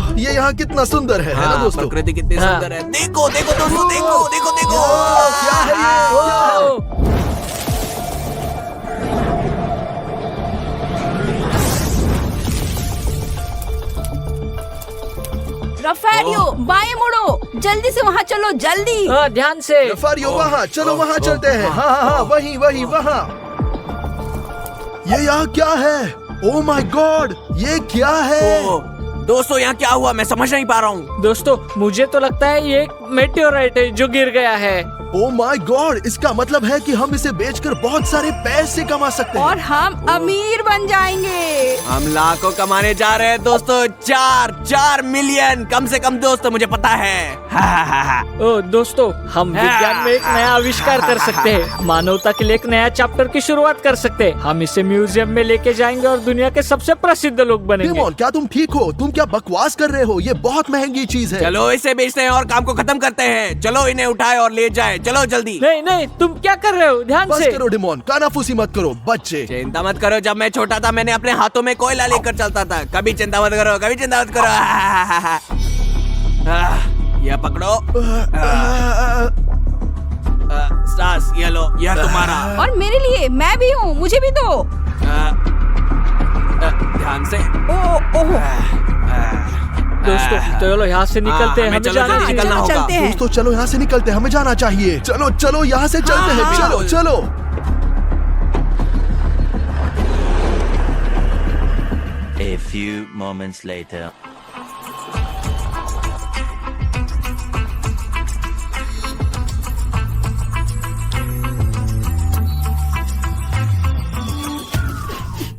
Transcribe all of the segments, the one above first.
ओह, ये यहाँ कितना सुंदर है ना दोस्तों? प्रकृति कितनी सुंदर है। देखो देखो दोस्तों, देखो देखो देखो। क्या है ये? क्या है? रफारियो बाएं मुड़ो, जल्दी से वहाँ चलो, जल्दी। ध्यान से। रफारियो वहाँ चलो, वहाँ चलते हैं। हाँ हाँ हाँ, वही वही वहाँ। ये यहाँ क्या है? ओ माय गॉड, ये क्या है? दोस्तों यहाँ क्या हुआ, मैं समझ नहीं पा रहा हूँ। दोस्तों मुझे तो लगता है ये एक मेटेओराइट है जो गिर गया है। ओ माय गॉड, इसका मतलब है कि हम इसे बेचकर बहुत सारे पैसे कमा सकते हैं। और हम अमीर बन जाएंगे। हम लाखों कमाने जा रहे हैं दोस्तों, 4 मिलियन कम से कम दोस्तों, मुझे पता है। ओ दोस्तों, हम विज्ञान में एक नया आविष्कार कर सकते हैं, मानवता के लिए एक नया चैप्टर की शुरुआत कर सकते हैं। हम इसे म्यूजियम में लेके जाएंगे और दुनिया के सबसे प्रसिद्ध लोग बनेंगे। डेमोन, क्या तुम ठीक हो? तुम क्या बकवास कर रहे हो? ये बहुत महंगी चीज है। चलो इसे बेचते हैं और काम को खत्म करते हैं। चलो इन्हें उठाए और ले जाए, चलो जल्दी। नहीं नहीं, तुम क्या कर रहे हो? ध्यान बस से। करो डेमोन, कानाफूसी मत करो बच्चे। चिंता मत करो, जब मैं छोटा था मैंने अपने हाथों में कोयला लेकर चलता था। कभी चिंता मत करो, कभी चिंता मत करो। यह पकड़ो। स्टार्स, ये लो, यह तुम्हारा। और मेरे लिए, मैं भी हूँ, मुझे भी दो। ध्यान से। दोस्तों चलो यहाँ से निकलते हैं, हमें हमें चलो जाना जल्दी चाहिए। निकलना होगा। चलते हैं। दोस्तों चलो यहाँ से निकलते हैं, हमें जाना चाहिए। चलो चलो यहाँ से चलते हैं, चलो चलो। A few moments later.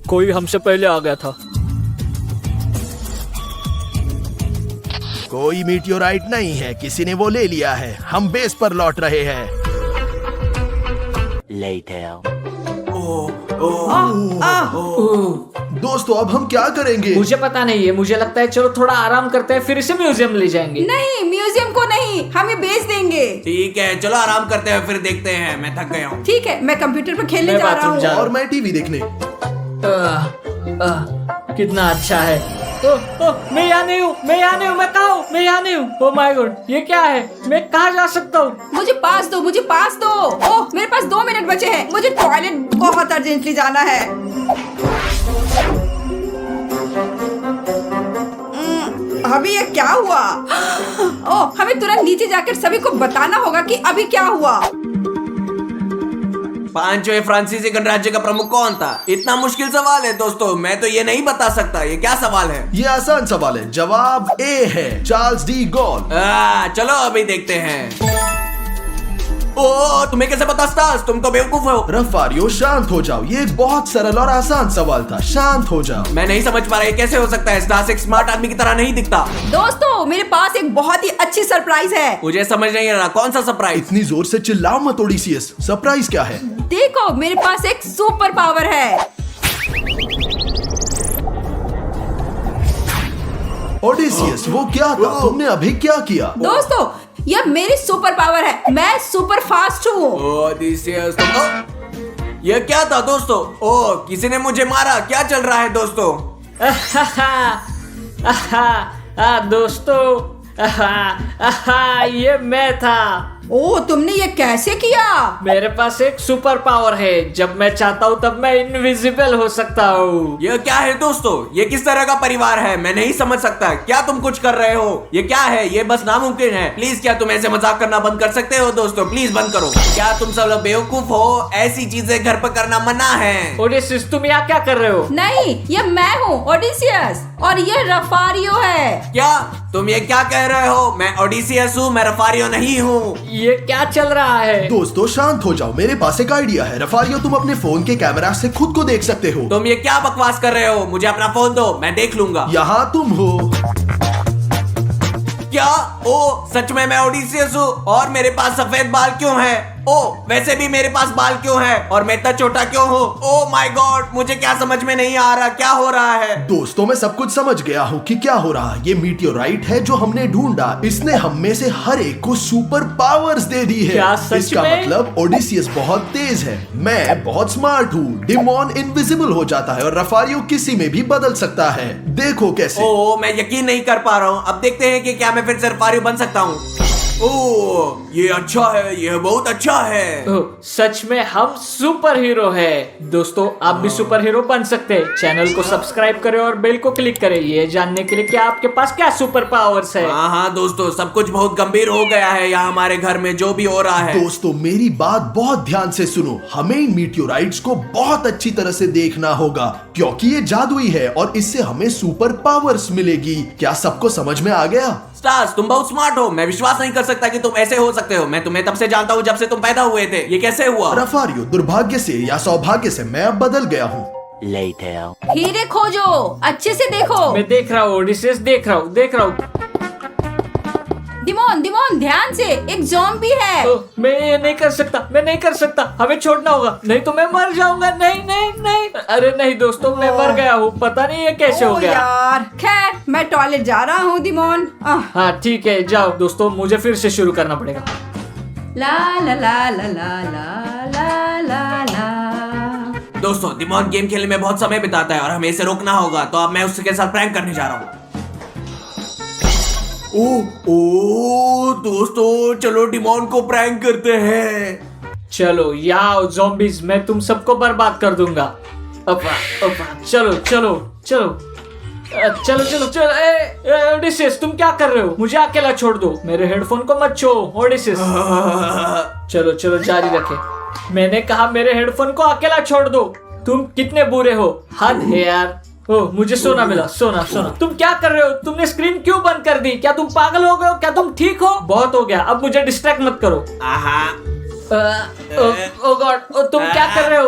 कोई हमसे पहले आ गया था। कोई मीटियोराइट नहीं है, किसी ने वो ले लिया है। हम बेस पर लौट रहे हैं। Later. दोस्तों अब हम क्या करेंगे? मुझे पता नहीं है, मुझे लगता है चलो थोड़ा आराम करते हैं, फिर इसे म्यूजियम ले जाएंगे। नहीं, म्यूजियम को नहीं, हम ये बेच देंगे। ठीक है, चलो आराम करते हैं, फिर देखते हैं। मैं थक गया हूँ। ठीक है, मैं कंप्यूटर पर खेलने मैं जा रहा बाथरूम हूँ। जा और मैं टीवी देखने। कितना अच्छा है। मैं यहाँ नहीं हूँ, मैं यहाँ नहीं हूँ, मैं कहाँ हूँ? मैं यहाँ नहीं हूँ। ओह माय गॉड, ये क्या है? मैं कहाँ जा सकता हूँ? मुझे पास दो, मुझे पास दो। ओह, मेरे पास 2 मिनट बचे हैं, मुझे टॉयलेट बहुत अर्जेंटली जाना है। अभी ये क्या हुआ? ओह, हमें तुरंत नीचे जाकर सभी को बताना होगा कि अभी क्या हुआ। पांचवें फ्रांसीसी गणराज्य का प्रमुख कौन था? इतना मुश्किल सवाल है दोस्तों, मैं तो ये नहीं बता सकता। ये क्या सवाल है? ये आसान सवाल है, जवाब ए है, चार्ल्स डी गॉल। चलो अभी देखते हैं। ओ, तुम्हें कैसे पता स्टार्स? तुम तो बेवकूफ हो। रफारियो शांत हो जाओ, ये एक बहुत सरल और आसान सवाल था, शांत हो जाओ। मैं नहीं समझ पा रहा, ये कैसे हो सकता है? स्टार्स एक स्मार्ट आदमी की तरह नहीं दिखता। दोस्तों, मेरे पास एक बहुत ही अच्छी सरप्राइज है। मुझे समझ नहीं आ रहा, कौन सा सरप्राइज? इतनी जोर से चिल्लाओ मत ओडिसियस, सरप्राइज क्या है? देखो, मेरे पास एक सुपर पावर है। ओडिसियस, वो क्या था? तुमने अभी क्या किया? दोस्तों, यह मेरी सुपर पावर है, मैं सुपर फास्ट हूँ। ओडिसियस, ये क्या था दोस्तों? ओ, किसी ने मुझे मारा। क्या चल रहा है दोस्तों? दोस्तों, ये मैं था। ओ, तुमने ये कैसे किया? मेरे पास एक सुपर पावर है, जब मैं चाहता हूँ तब मैं इनविजिबल हो सकता हूँ। ये क्या है दोस्तों? ये किस तरह का परिवार है? मैं नहीं समझ सकता। क्या तुम कुछ कर रहे हो? ये क्या है? ये बस नामुमकिन है। प्लीज क्या तुम ऐसे मजाक करना बंद कर सकते हो दोस्तों? प्लीज बंद करो। क्या तुम सब लोग बेवकूफ हो? ऐसी चीजें घर पर करना मना है। ओडिसियस, तुम यहाँ क्या कर रहे हो? नहीं, ये मैं हूँ ओडिसियस, और ये रफारियो है। क्या तुम ये क्या कह रहे हो? मैं ओडिसियस हूँ, मैं रफारियो नहीं हूँ। ये क्या चल रहा है? दोस्तों शांत हो जाओ, मेरे पास एक आइडिया है। रफारियो, तुम अपने फोन के कैमरा से खुद को देख सकते हो। तुम ये क्या बकवास कर रहे हो? मुझे अपना फोन दो, मैं देख लूंगा। यहाँ तुम हो। क्या? ओ, सच में मैं ओडिसियस हूँ और मेरे पास सफेद बाल क्यों है? ओ वैसे भी मेरे पास बाल क्यों है और मैं इतना छोटा क्यों हूँ? ओ माय गॉड, मुझे क्या समझ में नहीं आ रहा, क्या हो रहा है? दोस्तों मैं सब कुछ समझ गया हूँ कि क्या हो रहा है। ये मीटियोराइट है जो हमने ढूंढा, इसने हम में से हर एक को सुपर पावर्स दे दी है। क्या सच इसका में? मतलब ओडिसियस बहुत तेज है, मैं बहुत स्मार्ट हूँ, डिमॉन इनविजिबल हो जाता है और रफारियो किसी में भी बदल सकता है। देखो कैसे। ओ मैं यकीन नहीं कर पा रहा हूँ। अब देखते हैं कि क्या मैं फिर से रफारियो बन सकता हूँ। ओ ये अच्छा है, ये बहुत अच्छा है। ओह, सच में हम सुपर हीरो है। दोस्तों आप भी सुपर हीरो बन सकते हैं। चैनल को सब्सक्राइब करें और बेल को क्लिक करें ये जानने के लिए कि आपके पास क्या सुपर पावर्स है। हाँ दोस्तों, सब कुछ बहुत गंभीर हो गया है यहाँ हमारे घर में जो भी हो रहा है। दोस्तों मेरी बात बहुत ध्यान से सुनो, हमें इन मीटियोराइट्स को बहुत अच्छी तरह से देखना होगा क्योंकि ये जादुई है और इससे हमें सुपर पावर्स मिलेगी। क्या सबको समझ में आ गया? स्टार्स तुम बहुत स्मार्ट हो, मैं विश्वास नहीं कर सकता कि तुम ऐसे हो सकते हो। मैं तुम्हें तब से जानता हूँ जब से तुम पैदा हुए थे। ये कैसे हुआ? रफारियो दुर्भाग्य से या सौभाग्य से मैं अब बदल गया हूँ। Later. हीरे खोजो, अच्छे से देखो। मैं देख रहा हूँ ओडिसियस, देख रहा हूँ। दिमोन दिमोन ध्यान से, एक ज़ॉम्बी है। ओह, मैं ये नहीं कर सकता, हमें छोड़ना होगा, नहीं तो मैं मर जाऊंगा। नहीं। अरे नहीं दोस्तों, मैं मर गया हूँ, पता नहीं ये कैसे हो ओ गया। यार, खैर मैं टॉयलेट जा रहा हूँ दिमोन। हाँ ठीक है, जाओ दोस्तों, मुझे फिर से शुरू करना पड़ेगा। ला ला ला ला ला ला ला ला ला। दोस्तों दिमोन गेम खेलने में बहुत समय बिताता है और हमें इसे रोकना होगा, तो अब मैं उसके साथ प्रैंक करने जा रहा हूँ। ओ दोस्तों चलो डिमोन को प्रैंक करते हैं। चलो याओ ज़ॉम्बीज़, मैं तुम सबको बर्बाद कर दूंगा। चलो। ओडिसियस तुम क्या कर रहे हो? मुझे अकेला छोड़ दो, मेरे हेडफोन को मत छो। ओडिसियस चलो जारी रखे। मैंने कहा मेरे हेडफोन को अकेला छोड़ दो। तुम कितने बुरे हो, हद है यार। ओह मुझे सोना मिला, सोना। तुम क्या कर रहे हो? तुमने स्क्रीन क्यों बंद कर दी? क्या तुम पागल हो गए हो? क्या तुम ठीक हो? बहुत हो गया, अब मुझे डिस्ट्रैक्ट मत करो। ओ गॉड, तुम क्या कर रहे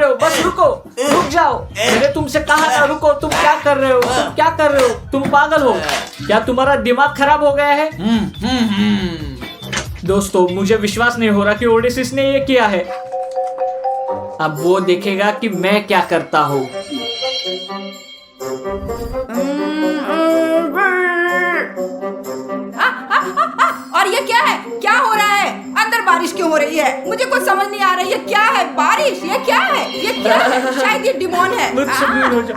हो? बस रुक जाओ। मैंने तुमसे कहा ना रुको। तुम क्या कर रहे हो? तुम पागल हो क्या? तुम्हारा दिमाग खराब हो गया है? दोस्तों मुझे विश्वास नहीं हो रहा कि ओडिसिस ने ये किया है। अब वो देखेगा कि मैं क्या करता हूँ। और ये क्या है? क्या हो रहा है? अंदर बारिश क्यों हो रही है? मुझे कुछ समझ नहीं आ रहा है। ये क्या है? बारिश? ये क्या है? शायद ये डिमोन है। मुझसे दूर हो जाओ।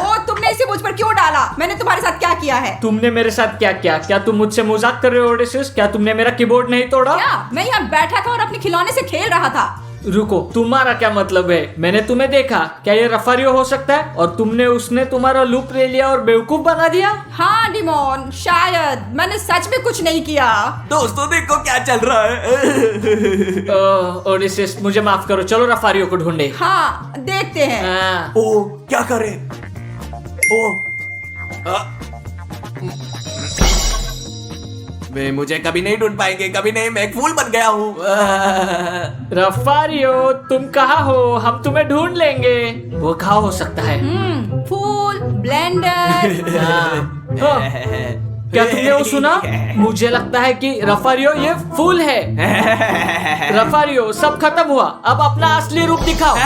ओ तुमने इसे मुझ पर क्यों डाला? मैंने तुम्हारे साथ क्या किया है? तुमने मेरे साथ क्या किया? क्या तुम मुझसे मजाक कर रहे हो ओडिसिस? क्या तुमने मेरा कीबोर्ड नहीं तोड़ा? क्या? मैं यहाँ बैठा था और अपने खिलौने से खेल रहा था। रुको, तुम्हारा क्या मतलब है? मैंने तुम्हें देखा। क्या ये रफारियो हो सकता है? और उसने तुम्हारा लूप ले लिया और बेवकूफ बना दिया? हाँ डिमोन, शायद मैंने सच में कुछ नहीं किया। दोस्तों देखो क्या चल रहा है। ओडिसिस मुझे माफ करो, चलो रफारियो को ढूंढे। हाँ देखते हैं। ओ क्या करे? वे मुझे कभी नहीं ढूंढ पाएंगे, कभी नहीं। मैं एक फूल बन गया हूँ। रफारियो तुम कहाँ हो? हम तुम्हें ढूंढ लेंगे। वो कहाँ हो सकता है? फूल, ब्लेंडर। क्या तुमने वो सुना? मुझे लगता है कि रफारियो ये फूल है। रफारियो सब खत्म हुआ, अब अपना असली रूप दिखाओ।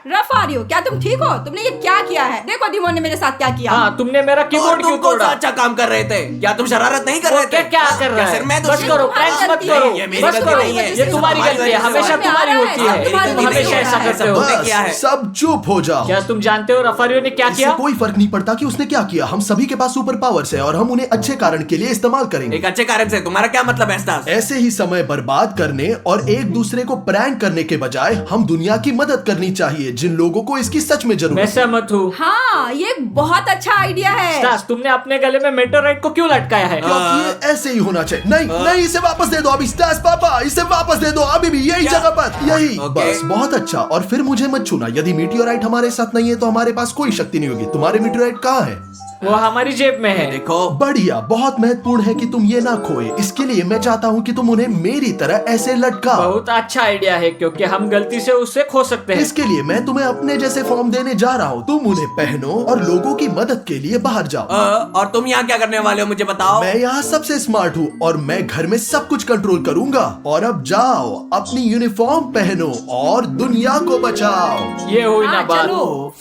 रफारियो क्या तुम ठीक हो? तुमने ये क्या किया है? देखो दिमोन ने मेरे साथ क्या किया। हाँ तुमने मेरा कीबोर्ड क्यों तुम कौन सा तोड़ा? अच्छा काम कर रहे थे? क्या तुम शरारत नहीं कर रहे थे? क्या कर रहा है? सिर्फ मैं बस दोषी करो, हूँ? प्रैंक्स मत गलती करो। है, ये मेरी बस गलती करो, नहीं है। ये तुम्हारी गलती है, हमेशा तुम्हारी होती है। तुम हमेशा ऐसा करते हो। तुमने किया है। बस सब चुप हो जाओ। क्या तुम जानते हो रफारियो ने क्या इससे किया? कोई फर्क नहीं पड़ता कि उसने क्या किया। हम सभी के पास सुपर पावर्स है और हम उन्हें अच्छे कारण के लिए इस्तेमाल करेंगे। एक अच्छे कारण से तुम्हारा क्या मतलब है स्टार्स? ऐसे ही समय बर्बाद करने और एक दूसरे को प्रैंक करने के बजाय हम दुनिया की मदद करनी चाहिए जिन लोगों को इसकी सच में जरूरत मैं है। सहमत हूँ। हाँ ये एक बहुत अच्छा आइडिया है। स्टास, तुमने अपने गले में मेटेओराइट को क्यों लटकाया है? क्योंकि ये ऐसे ही होना चाहिए। नहीं, इसे वापस दे दो अभी। स्टास पापा, इसे वापस दे दो अभी भी, यही क्या? जगह पर, यही। ओके। बस बहुत अच्छा। और फिर मुझे मत छूना। यदि मीटियोराइट हमारे साथ नहीं है तो हमारे पास कोई शक्ति नहीं होगी। तुम्हारे मीटियोराइट कहाँ है? वो हमारी जेब में है। देखो बढ़िया, बहुत महत्वपूर्ण है कि तुम ये ना खोए। इसके लिए मैं चाहता हूँ कि तुम उन्हें मेरी तरह ऐसे लटकाओ। बहुत अच्छा आइडिया है क्योंकि हम गलती से उससे खो सकते हैं। इसके लिए मैं तुम्हें अपने जैसे फॉर्म देने जा रहा हूँ। तुम उन्हें पहनो और लोगों की मदद के लिए बाहर जाओ। और तुम यहाँ क्या करने वाले हो मुझे बताओ। मैं यहाँ सबसे स्मार्ट हूँ और मैं घर में सब कुछ कंट्रोल करूंगा। और अब जाओ, अपनी यूनिफॉर्म पहनो और दुनिया को बचाओ। ये हुई ना हाँ, बात। चलो।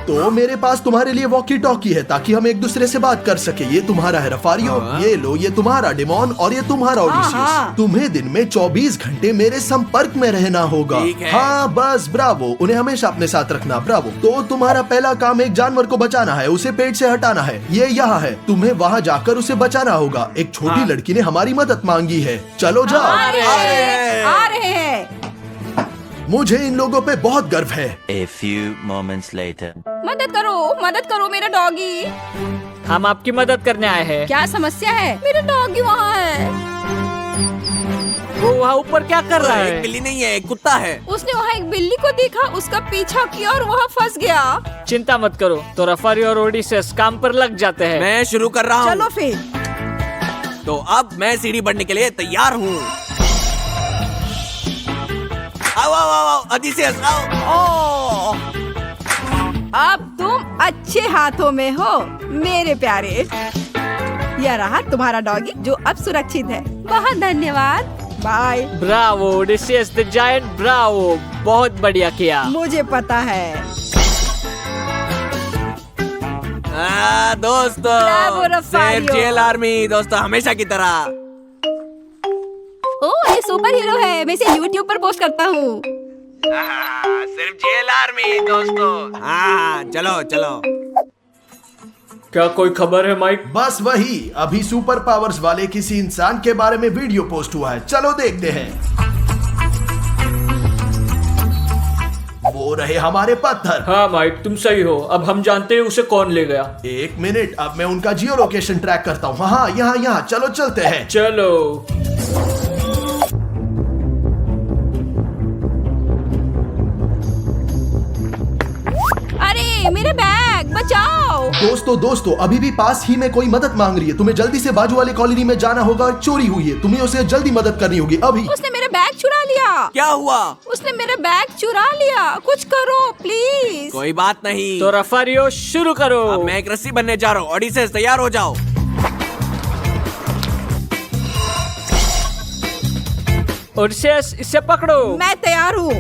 तो मेरे पास तुम्हारे लिए वॉकी टॉकी है ताकि हम एक दूसरे से बात कर सके। ये तुम्हारा है रफारियो, ये लो, ये तुम्हारा डिमोन और ये तुम्हारा ओडिसियस। हाँ। तुम्हें दिन में 24 घंटे मेरे संपर्क में रहना होगा। ठीक है। हाँ बस, ब्रावो। उन्हें हमेशा अपने साथ रखना, ब्रावो। तो तुम्हारा पहला काम एक जानवर को बचाना है, उसे पेट से हटाना है। ये यहाँ है, तुम्हें वहाँ जाकर उसे बचाना होगा। एक छोटी लड़की ने हमारी मदद मांगी है। चलो जाओ। आ रहे हैं। मुझे इन लोगों पे बहुत गर्व है। A few moments later. मदद करो मेरा डॉगी। हम आपकी मदद करने आए हैं। क्या समस्या है? मेरा डॉगी वहाँ है। वो वहाँ ऊपर क्या कर रहा एक है? बिल्ली नहीं है, एक कुत्ता है। उसने वहाँ एक बिल्ली को देखा, उसका पीछा किया और वहाँ फंस गया। चिंता मत करो, तो रफारी और ओडिसेस काम पर लग जाते हैं। मैं शुरू कर रहा चलो हूँ। फिर। तो अब मैं सीढ़ी बढ़ने के लिए तैयार हूँ। आओ आओ आओ आओ, ओडिसियस आओ। ओह, अब तुम अच्छे हाथों में हो मेरे प्यारे। यह रहा तुम्हारा डॉगी जो अब सुरक्षित है। बहुत धन्यवाद। Bye. Bravo Odysseus the giant, bravo, बहुत बढ़िया किया। मुझे पता है। दोस्तों, ब्रावो, रफारियो। सिर्फ जेल आर्मी दोस्तों, हमेशा की तरह। ओह, ये सुपर हीरो है। मैं इसे YouTube पर पोस्ट करता हूँ। सिर्फ जेल आर्मी दोस्तों। हाँ, चलो चलो। क्या कोई खबर है माइक? बस वही, अभी सुपर पावर्स वाले किसी इंसान के बारे में वीडियो पोस्ट हुआ है। चलो देखते हैं। वो रहे हमारे पत्थर। हाँ माइक, तुम सही हो। अब हम जानते हैं उसे कौन ले गया। एक मिनट, अब मैं उनका जियो लोकेशन ट्रैक करता हूँ। हाँ, यहाँ यहाँ, चलो चलते हैं। चलो। अरे मेरा बैग बचाओ। दोस्तों, अभी भी पास ही में कोई मदद मांग रही है। तुम्हें जल्दी से बाजू वाली कॉलोनी में जाना होगा। चोरी हुई है, तुम्हें उसे जल्दी मदद करनी होगी अभी। उसने मेरा बैग चुरा लिया। क्या हुआ? उसने मेरा बैग चुरा लिया। कुछ करो प्लीज। कोई बात नहीं। तो रफारियो शुरू करो। अब मैं एक रस्सी बनने जा रहा हूँ। ओडिसेस तैयार हो जाओ। ओडिसेस, इसे पकड़ो। मैं तैयार हूँ।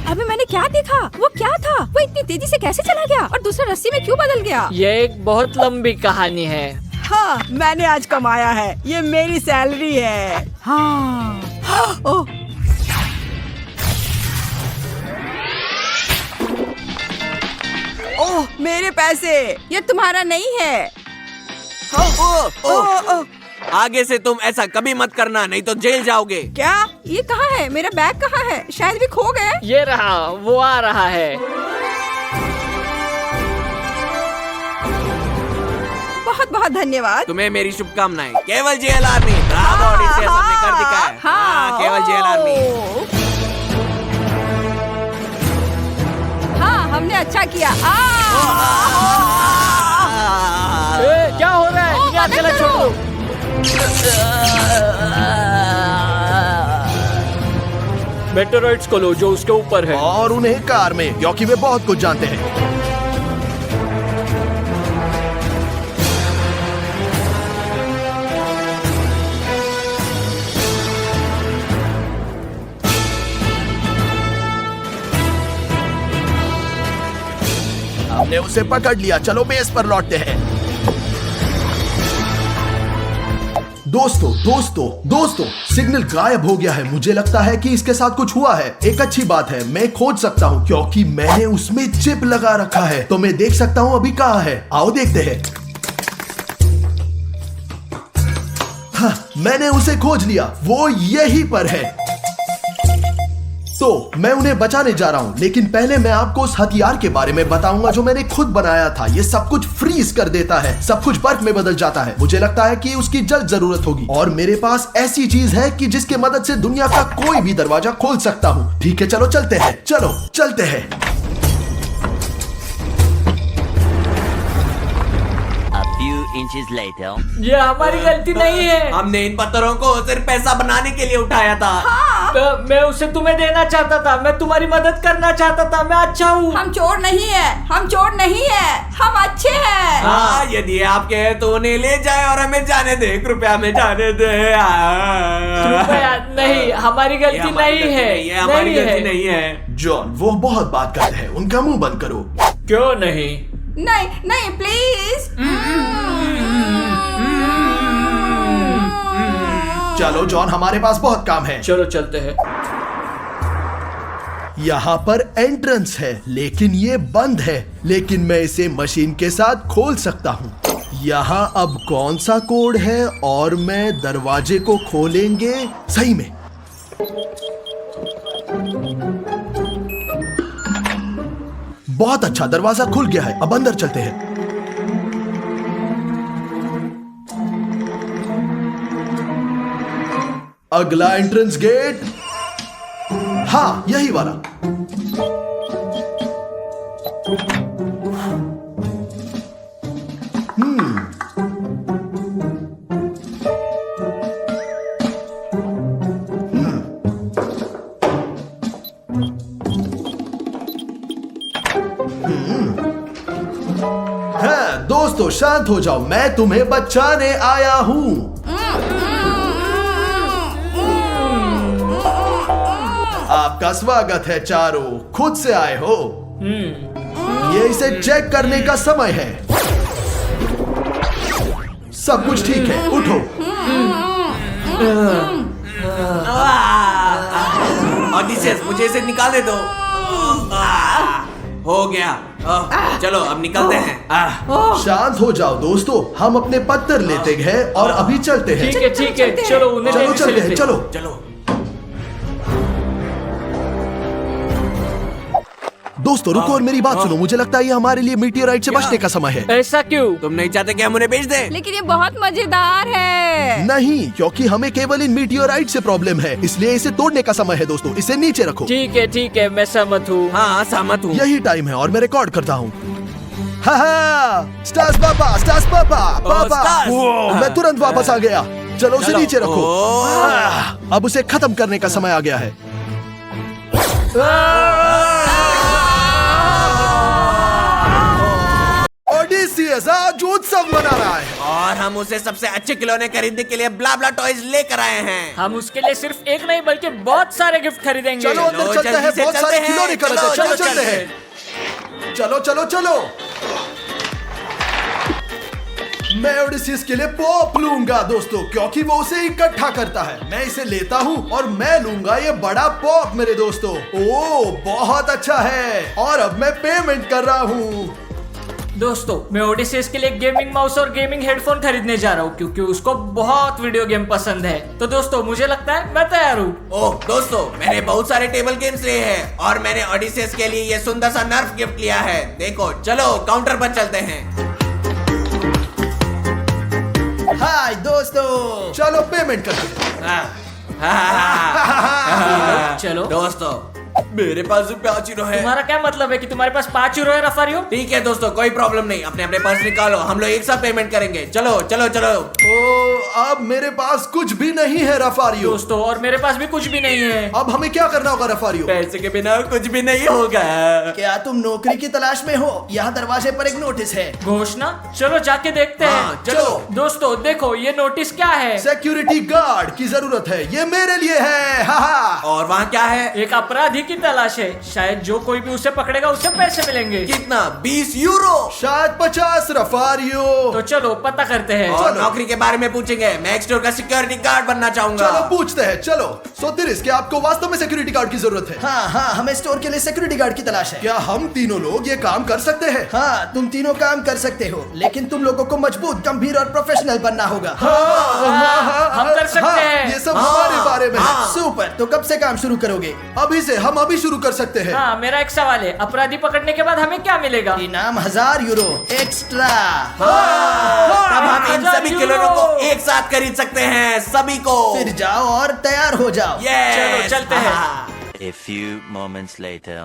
अभी मैंने क्या देखा? वो क्या था? वो इतनी तेजी से कैसे चला गया और दूसरा रस्सी में क्यों बदल गया? ये एक बहुत लंबी कहानी है। हाँ, मैंने आज कमाया है। ये मेरी सैलरी है। हाँ। ओह, ओह, मेरे पैसे। ये तुम्हारा नहीं है। ओह, आगे से तुम ऐसा कभी मत करना, नहीं तो जेल जाओगे। क्या? ये कहाँ है? मेरा बैग कहाँ है? शायद भी खो गए। ये रहा, वो आ रहा है। बहुत बहुत धन्यवाद। तुम्हें मेरी शुभकामनाएं। केवल जेल आर्मी। ब्रावो ओडिसियस, हमने कर दिखाया। हाँ, केवल जेल आर्मी। हाँ, हमने अच्छा किया। ए, क्या हो रहा है? इन्हें अकेला छोड़ दो। मेटेरॉइड्स को लो जो उसके ऊपर है। और उन्हें कार में, क्योंकि वे बहुत कुछ जानते हैं। हमने उसे पकड़ लिया। चलो बेस पर लौटते हैं। दोस्तों, सिग्नल गायब हो गया है। मुझे लगता है कि इसके साथ कुछ हुआ है। एक अच्छी बात है, मैं खोज सकता हूँ क्योंकि मैंने उसमें चिप लगा रखा है। तो मैं देख सकता हूँ अभी कहाँ है। आओ देखते हैं। हाँ, मैंने उसे खोज लिया। वो यहीं पर है। तो मैं उन्हें बचाने जा रहा हूँ, लेकिन पहले मैं आपको उस हथियार के बारे में बताऊंगा जो मैंने खुद बनाया था। ये सब कुछ फ्रीज कर देता है, सब कुछ बर्फ में बदल जाता है। मुझे लगता है कि उसकी जल्द जरूरत होगी और मेरे पास ऐसी चीज है कि जिसके मदद से दुनिया का कोई भी दरवाजा खोल सकता हूँ। ठीक है, चलो चलते हैं, चलो चलते हैं। A few inches later. ये हमारी गलती नहीं है। हमने इन पत्थरों को सिर्फ पैसा बनाने के लिए उठाया था। तो मैं उसे तुम्हें देना चाहता था, मैं तुम्हारी मदद करना चाहता था, मैं अच्छा हूँ। हम चोर नहीं है, हम चोर नहीं है, हम अच्छे हैं। हाँ, यदि आप कहे तो उन्हें ले जाए और हमें जाने दे, कृपया हमें जाने दे। कृपया नहीं, हमारी ये गलती हमारी नहीं गलती है, नहीं है, हमारी नहीं गलती है। नहीं है। जॉन, वो बहुत बात करते हैं, उनका मुंह बंद करो। क्यों नहीं? नहीं नहीं प्लीज। चलो जॉन, हमारे पास बहुत काम है। चलो चलते हैं। यहाँ पर एंट्रेंस है, लेकिन ये बंद है, लेकिन मैं इसे मशीन के साथ खोल सकता हूँ। यहाँ अब कौन सा कोड है और मैं दरवाजे को खोलेंगे सही में। बहुत अच्छा, दरवाजा खुल गया है। अब अंदर चलते हैं। अगला एंट्रेंस गेट, हाँ यही वाला। हाँ दोस्तों, शांत हो जाओ, मैं तुम्हें बचाने आया हूँ। आपका स्वागत है चारों, खुद से आए हो। ये इसे चेक करने का समय है। सब कुछ ठीक है, उठो। ओडिसेस, मुझे इसे निकालने दो। हो गया। चलो अब निकलते हैं। शांत हो जाओ दोस्तों, हम अपने पत्थर लेते हैं और अभी चलते हैं। ठीक है, ठीक है, चलो उन्हें चलो लेने से चलते हैं, लेते। चलो। चलो। दोस्तों रुको और मेरी बात सुनो, मुझे लगता है ये हमारे लिए मीटियोराइट से बचने का समय है। ऐसा क्यों? तुम नहीं चाहते कि हम उन्हें बेच दें? लेकिन ये बहुत मजेदार है। नहीं, क्योंकि हमें केवल इन मीटियोराइट से प्रॉब्लम है, इसलिए इसे तोड़ने का समय है। दोस्तों इसे नीचे रखो। ठीक है, मैं सहमत हूँ। हाँ, सहमत हूँ। यही टाइम है और मैं रिकॉर्ड करता हूँ। स्टार्स पापा, स्टार्स पापा, पापा। स्टार्स। वो, मैं तुरंत वापस आ गया। चलो उसे चलो। नीचे रखो। अब उसे खत्म करने का समय आ गया है। ओडिसियस आज उत्सव मना रहा है। और हम उसे सबसे अच्छे खिलौने खरीदने के लिए ब्ला ब्ला टॉयज लेकर आए हैं। हम उसके लिए सिर्फ एक नहीं बल्कि बहुत सारे गिफ्ट खरीदेंगे। चलो अंदर चलते जल्दी हैं, से बहुत चलते सारे हैं। खिलौने कर चलो, चलो चलो, चलते हैं। चलो चलो चलो। मैं ओडिसियस के लिए पॉप लूंगा दोस्तों, क्योंकि वो उसे इकट्ठा करता है। मैं इसे लेता हूँ और मैं लूंगा ये बड़ा पॉप मेरे दोस्तों। ओह बहुत अच्छा है। और अब मैं पेमेंट कर रहा हूँ। दोस्तों, मैं ओडिसेस के लिए गेमिंग माउस और गेमिंग हेडफोन खरीदने जा रहा हूँ क्योंकि उसको बहुत वीडियो गेम पसंद है। तो दोस्तों मुझे लगता है मैं तैयार हूँ। ओह दोस्तों, मैंने बहुत सारे टेबल गेम्स लिए हैं और मैंने ओडिसेस के लिए ये सुंदर सा नर्फ गिफ्ट लिया है। देखो, चलो काउंटर पर चलते हैं। हाय दोस्तों, चलो पेमेंट करते हैं। चलो दोस्तों, मेरे पास भी 5 यूरो है। तुम्हारा क्या मतलब है कि तुम्हारे पास 5 यूरो है रफारियो? ठीक है दोस्तों, कोई प्रॉब्लम नहीं। अपने अपने पर्स निकालो, हम लोग एक साथ पेमेंट करेंगे। चलो चलो चलो। ओ अब मेरे पास कुछ भी नहीं है रफारियो। दोस्तों, और मेरे पास भी कुछ भी नहीं है। अब हमें क्या करना होगा रफारियो? पैसे के बिना कुछ भी नहीं होगा। क्या तुम नौकरी की तलाश में हो? यहाँ दरवाजे पर एक नोटिस है। घोषणा? चलो जाके देखते हैं। हाँ, चलो। दोस्तों देखो, ये नोटिस क्या है? सिक्योरिटी गार्ड की जरूरत है, ये मेरे लिए है। हा हा। और वहाँ क्या है? एक अपराधी की तलाश है। शायद जो कोई भी उसे पकड़ेगा उसे पैसे मिलेंगे। कितना? 20 यूरो। शायद 50 रफारियो। तो चलो पता करते हैं। और नौकरी के बारे में पूछेंगे। मैं एक स्टोर का सिक्योरिटी गार्ड बनना चाहूंगा। चलो पूछते हैं, चलो। सोतिरिस, क्या आपको वास्तव में सिक्योरिटी गार्ड की जरूरत है? हाँ, हमें स्टोर के लिए सिक्योरिटी गार्ड की तलाश है। क्या हम तीनों लोग ये काम कर सकते हैं? हाँ, तुम तीनों काम कर सकते हो, लेकिन तुम लोगों को मजबूत, गंभीर और प्रोफेशनल बनना होगा। हम कर सकते हैं। ये सब हमारे बारे में है। सुपर, तो कब से काम शुरू करोगे? अभी से, हम अभी शुरू कर सकते हैं। हाँ, मेरा एक सवाल है, अपराधी पकड़ने के बाद हमें क्या मिलेगा? इनाम 1000 यूरो एक्स्ट्रा। तब हम इन 1000 सभी खिलौनों को एक साथ खरीद सकते हैं, सभी को। फिर जाओ और तैयार हो जाओ। Yes! चलो, चलते हैं। हाँ। A few moments later.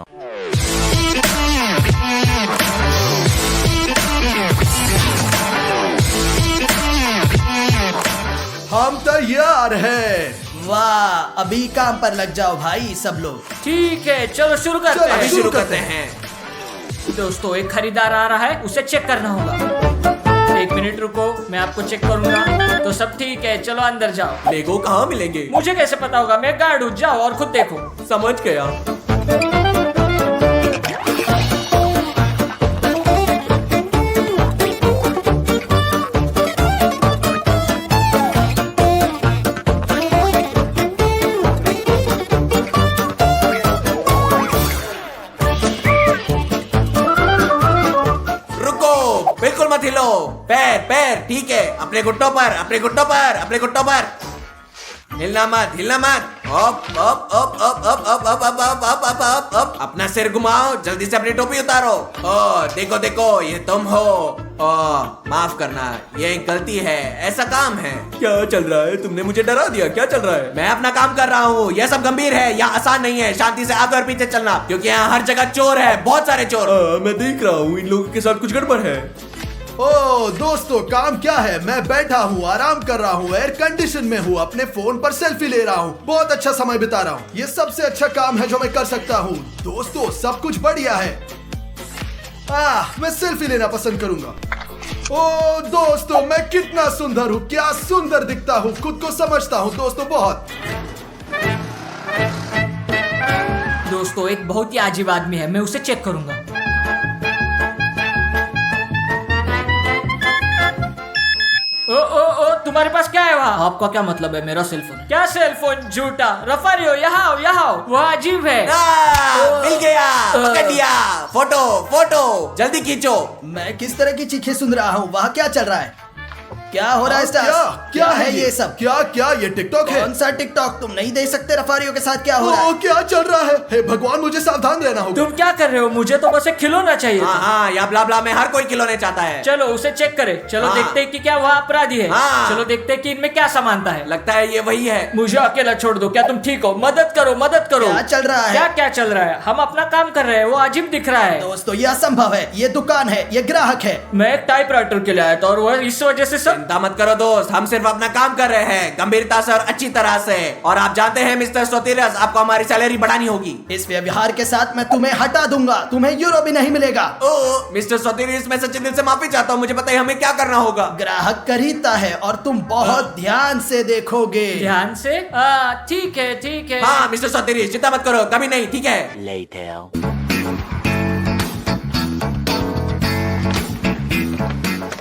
हम तैयार हैं। वाह, अभी काम पर लग जाओ भाई सब लोग। ठीक है, चलो शुरू करते चलो, अभी हैं। शुरू करते हैं। दोस्तों, एक खरीदार आ रहा है, उसे चेक करना होगा। 1 मिनट रुको, मैं आपको चेक करूंगा। तो सब ठीक है, चलो अंदर जाओ। लेगो कहाँ मिलेंगे? मुझे कैसे पता होगा? मैं गार्ड हूँ, जाओ और खुद देखो। समझ गया। रुको, बिल्कुल मत हिलो। पैर पैर, ठीक है। अपने घुटनों पर, अपने घुटनों पर, अपने घुटनों पर। हिलना मत, हिलना मत। Up up up up up up up up up up up up up. अपना सिर घुमाओ, जल्दी से अपनी टोपी उतारो। ओ देखो देखो, ये तुम हो। ओ माफ करना, ये एक गलती है, ऐसा काम है। क्या चल रहा है? तुमने मुझे डरा दिया। क्या चल रहा है? मैं अपना काम कर रहा हूँ। यह सब गंभीर है, यहाँ आसान नहीं है। शांति से आगे और पीछे चलना, क्योंकि यहाँ हर जगह चोर है, बहुत सारे चोर। मैं देख रहा हूँ, इन लोगों के साथ कुछ गड़बड़ है। ओ दोस्तों, काम क्या है? मैं बैठा हूँ, आराम कर रहा हूँ, एयर कंडीशन में हूँ, अपने फोन पर सेल्फी ले रहा हूँ, बहुत अच्छा समय बिता रहा हूँ। ये सबसे अच्छा काम है जो मैं कर सकता हूँ। दोस्तों, सब कुछ बढ़िया है। मैं सेल्फी लेना पसंद करूंगा। ओ दोस्तों, मैं कितना सुंदर हूँ, क्या सुंदर दिखता हूँ, खुद को समझता हूँ दोस्तों, बहुत। दोस्तों, एक बहुत ही अजीब आदमी है, मैं उसे चेक करूंगा। ओ ओ ओ, तुम्हारे पास क्या है वहाँ? आपका क्या मतलब है? मेरा सेलफोन। क्या सेलफोन? झूठा। रफारियो, यहाँ आओ, यहाँ आओ। वह अजीब है। मिल गया, पकड़ लिया। फोटो फोटो, जल्दी खींचो। मैं किस तरह की चीखें सुन रहा हूँ? वहाँ क्या चल रहा है? क्या हो रहा है स्टार्स? क्या है ये सब? क्या क्या ये टिकटॉक है? कौन सा टिकटॉक? तुम नहीं देख सकते रफारियों के साथ क्या हो रहा है? क्या चल रहा है? हे भगवान, मुझे सावधान रहना होगा। तुम क्या कर रहे हो? मुझे तो बस एक खिलौना चाहिए था। हाँ, या ब्ला ब्ला में हर कोई खिलौने चाहता है। चलो उसे चेक करें। चलो हाँ। देखते हैं कि क्या वह अपराधी है। हाँ। चलो देखते हैं कि इनमें क्या समानता है। लगता है ये वही है। मुझे अकेला छोड़ दो। क्या तुम ठीक हो? मदद करो, मदद करो। क्या चल रहा है? क्या क्या चल रहा है? हम अपना काम कर रहे हैं, वो अजीब दिख रहा है। दोस्तों, ये असंभव है। ये दुकान है, ये ग्राहक है। मैं एक टाइपराइटर के लिए आया था और वह इस वजह से सब। चिंता मत करो दोस्त, हम सिर्फ अपना काम कर रहे हैं, गंभीरता से और अच्छी तरह से। और आप जानते हैं मिस्टर सोतिरस, आपको हमारी सैलरी बढ़ानी होगी। इस व्यवहार के साथ मैं तुम्हें हटा दूंगा। तुम्हें यूरो भी नहीं मिलेगा। ओ मिस्टर सोतिरस, मैं सच्चे दिल से माफी चाहता हूँ। मुझे पता है हमें क्या करना होगा। ग्राहक खरीदता है और तुम बहुत ध्यान से देखोगे। ध्यान से? ठीक है, ठीक है। हाँ मिस्टर सोतिरस, चिंता मत करो, कभी नहीं, ठीक है। Later.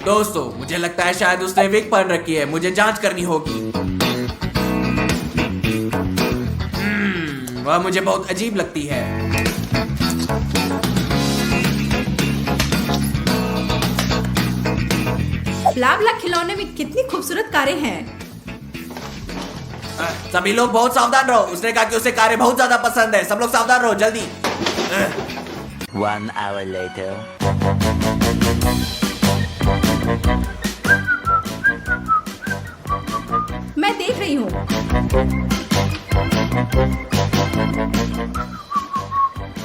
दोस्तों, मुझे लगता है शायद उसने विग पहन रखी है, मुझे जांच करनी होगी। वह मुझे बहुत अजीब लगती है। ब्ला खिलौने में कितनी खूबसूरत कारें हैं। सभी लोग बहुत सावधान रहो। उसने कहा कि उसे कारें बहुत ज्यादा पसंद है। सब लोग सावधान रहो, जल्दी। 1 hour later. मैं देख रही हूँ।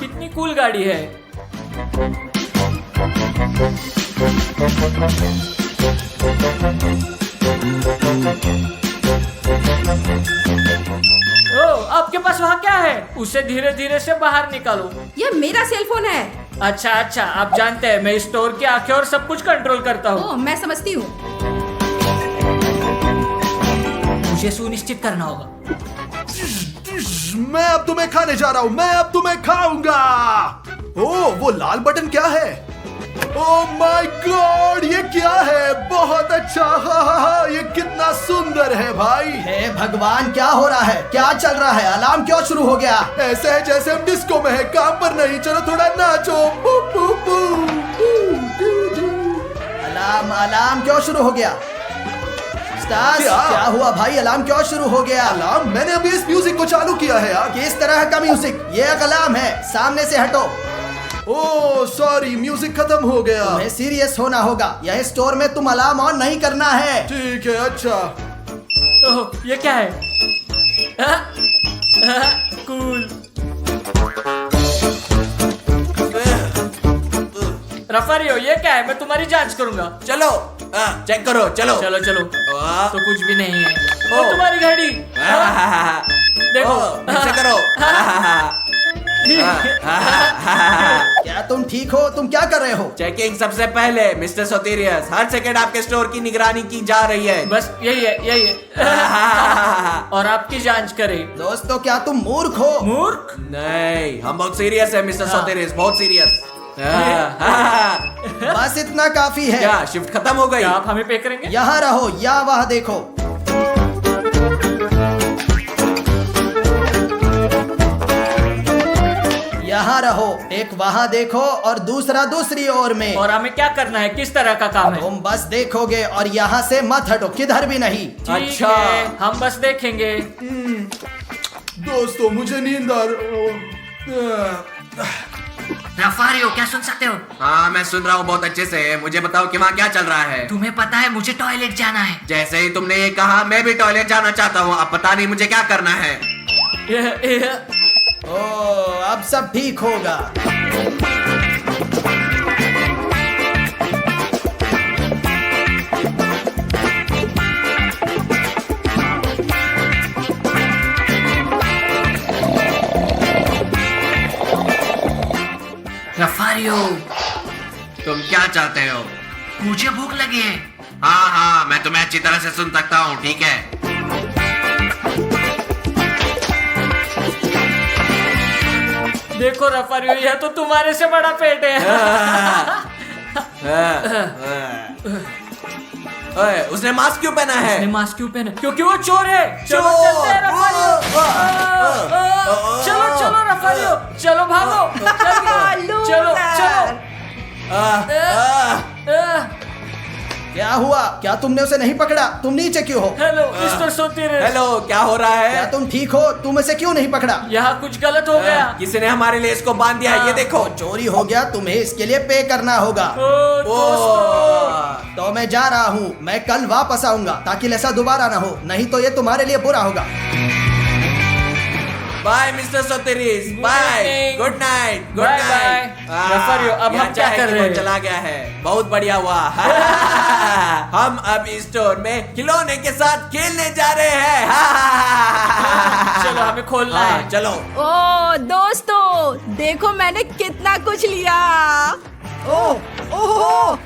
कितनी कूल गाड़ी है। ओ, आपके पास वहाँ क्या है? उसे धीरे धीरे से बाहर निकालो। यह मेरा सेलफोन है। अच्छा अच्छा, आप जानते हैं मैं स्टोर की आंखें और सब कुछ कंट्रोल करता हूँ। ओ, मैं समझती हूँ। मुझे सुनिश्चित करना होगा। मैं अब तुम्हें खाने जा रहा हूँ, मैं अब तुम्हें खाऊंगा। ओ, वो लाल बटन क्या है? ओह माय गॉड, ये क्या है? बहुत अच्छा, हा, ये कितना सुंदर है भाई। हे भगवान, क्या हो रहा है? क्या चल रहा है? अलार्म क्यों शुरू हो गया? ऐसे है जैसे हम डिस्को में है, काम पर नहीं। चलो थोड़ा नाचो। पू, पू, पू, अलार्म क्यों शुरू हो गया? स्टार्स, क्या हुआ भाई? अलार्म क्यों शुरू हो गया? अलार्म? मैंने अभी इस म्यूजिक को चालू किया है यार। किस तरह का म्यूजिक? ये एक अलार्म है, सामने से हटो। ओह सॉरी, म्यूजिक खत्म हो गया। तुम्हें सीरियस होना होगा। यह स्टोर में तुम अलार्म ऑन नहीं करना है। ठीक है, अच्छा। ओह, ये क्या है? कूल। रफारियो, ये क्या है? मैं तुम्हारी जांच करूंगा। चलो चेक करो, चलो चलो चलो। वाह। तो कुछ भी नहीं है। ओ। ओ, तुम्हारी घड़ी। देखो। नीचे करो। क्या तुम ठीक हो? तुम क्या कर रहे हो? चेकिंग सबसे पहले मिस्टर सोटेरियस, हर सेकंड आपके स्टोर की निगरानी की जा रही है। बस यही है। और आपकी जांच करें। दोस्तों, क्या तुम मूर्ख हो? मूर्ख? नहीं, हम बहुत सीरियस है मिस्टर सोटेरियस, बहुत सीरियस। बस इतना काफी है। क्या शिफ्ट खत्म हो गई? क्या आप हमें पे करेंगे? यहाँ रहो या वहाँ देखो। यहाँ रहो, एक वहाँ देखो और दूसरा दूसरी ओर में। और हमें क्या करना है? किस तरह का काम है? तुम बस देखोगे और यहाँ से मत हटो, किधर भी नहीं। ठीक अच्छा। है, हम बस देखेंगे। दोस्तों, मुझे नींद आ रफारियो, क्या सुन सकते हो? हाँ, मैं सुन रहा हूँ बहुत अच्छे से। मुझे बताओ कि वहाँ क्या चल रहा है। तुम्हें पता है मुझे टॉयलेट जाना है। जैसे ही तुमने ये कहा, मैं भी टॉयलेट जाना चाहता हूँ। अब पता नहीं मुझे क्या करना है। ओह, अब सब ठीक होगा। रफारियो, तुम क्या चाहते हो? मुझे भूख लगी है। हाँ हाँ, मैं तुम्हें अच्छी तरह से सुन सकता हूँ, ठीक है। देखो रफारियो, यह तो तुम्हारे से बड़ा पेट है। ओए, उसने मास्क क्यों पहना है? उसने मास्क क्यों पहना? क्योंकि वो चोर है। चलो चोर! चलते हैं रफारियो। चलो चलो रफारियो, चलो भागो। चलो चलो। क्या हुआ? क्या तुमने उसे नहीं पकड़ा? तुम नीचे क्यों हो? Hello mister सोतीरे। हेलो, क्या हो रहा क्या है? तुम ठीक हो? तुम इसे क्यों नहीं पकड़ा? यहाँ कुछ गलत हो गया। किसी ने हमारे लिए इसको बांध दिया है, ये देखो। चोरी हो गया, तुम्हें इसके लिए पे करना होगा। ओ, दोस्तों। तो मैं जा रहा हूँ, मैं कल वापस आऊंगा ताकि ऐसा दोबारा ना हो, नहीं तो ये तुम्हारे लिए बुरा होगा। Bye mister Soteris, bye, evening. Good night, good Bye, night. bye. Rafario, अब हम क्या कर रहे हैं? चला गया है, बहुत बढ़िया हुआ। हम अब इस स्टोर में खिलौने के साथ खेलने जा रहे हैं। चलो, हमें खोलना है। चलो। ओ दोस्तों, देखो मैंने कितना कुछ लिया। ओह,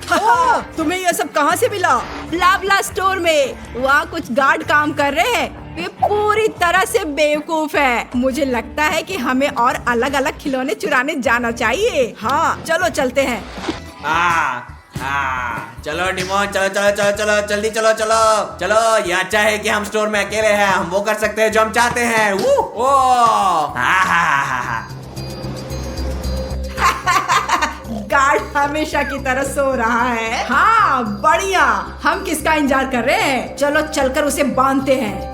तुम्हें ये सब कहाँ से मिला? ब्ला ब्ला स्टोर में। वहाँ कुछ गार्ड काम कर रहे हैं। वे पूरी तरह से बेवकूफ है। मुझे लगता है कि हमें और अलग अलग खिलौने चुराने जाना चाहिए। हाँ, चलो चलते हैं। चलो डिमोन, चलो चलो चलो चलो, जल्दी चलो चलो चलो। ये अच्छा है कि हम स्टोर में अकेले हैं, हम वो कर सकते हैं जो हम चाहते हैं। गार्ड हमेशा की तरह सो रहा है। हाँ, बढ़िया। हम किसका इंतजार कर रहे हैं? चलो चलकर उसे बांधते हैं।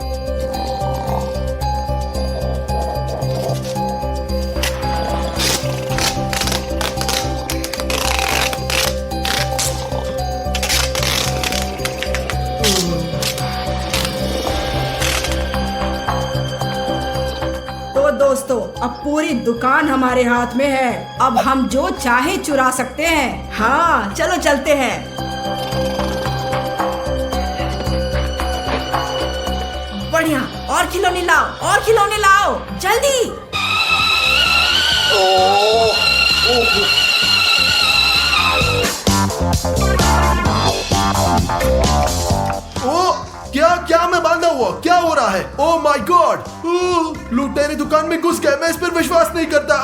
तो दोस्तों, अब पूरी दुकान हमारे हाथ में है। अब हम जो चाहे चुरा सकते हैं। हाँ, चलो चलते हैं। बढ़िया, और खिलौने लाओ, और खिलौने लाओ, जल्दी। ओ, क्या क्या मैं बांधा हुआ? क्या हो रहा है? ओह माय गॉड, लुटेरे दुकान में घुस गए। मैं इस पर विश्वास नहीं करता।